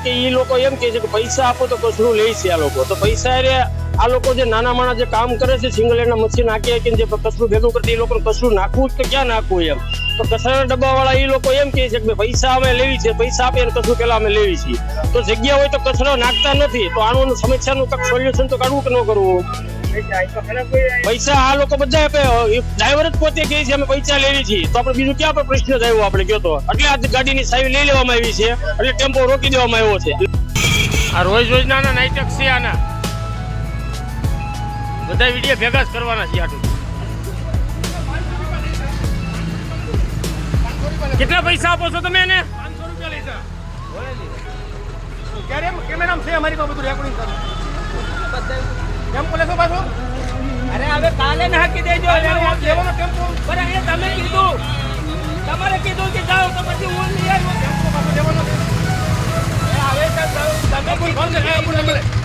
કે એ લોકો એમ કે છે કે પૈસા આપો તો કચરું લે છે આ લોકો. તો પૈસા આ લોકો જે નાના માણસ જે કામ કરે છે સિંગલ હેન્ડ મશીન હાકી હાકીને જે કચરું ભેગું કરતી એ લોકોને કચરું નાખવું તો ક્યાં નાખવું એમ. તો કચરાના ડબ્બા વાળા એ લોકો એમ કે છે કે પૈસા અમે લેવી છે, પૈસા આપે કચરું પેલા અમે લેવી છીએ. તો જગ્યા હોય તો કચરો નાખતા નથી. તો આનું સમસ્યાનું કંઈક સોલ્યુશન તો કાઢવું કે ન કરવું? પૈસા આ લોકો બધા આપે, ડ્રાઈવર જ પોતે કહે છે અમે પૈસા લેવી છીએ. તો આપણે બીજું ક્યાં પર પ્રશ્ન થયો આપણે કયો તો? એટલે આ ગાડીની સાવી લઈ લેવામાં આવી છે, એટલે ટેમ્પો રોકી દેવામાં આવ્યો છે. આ રોજ રોજના નાઇટક છે આના બધા વિડીયો ભેગા જ કરવાના છે. આટલું કેટલા પૈસા આપો છો તમે એને? 500 રૂપિયા લઈશા. ક્યારે કેમેરામાં છે અમારી પાસે બધું રેકોર્ડિંગ કરું. કેમ બોલે છો પાછો? અરે હવે કાલે નાખી દેજો. લેવાનો ટેમ્પો પણ એ તમે કીધું, તમારે કીધું કે જાઓ તો પછી હું લઈ આવ્યો. ટેમ્પો પાછો લેવાનો છે. હવે તમે ફોન કરે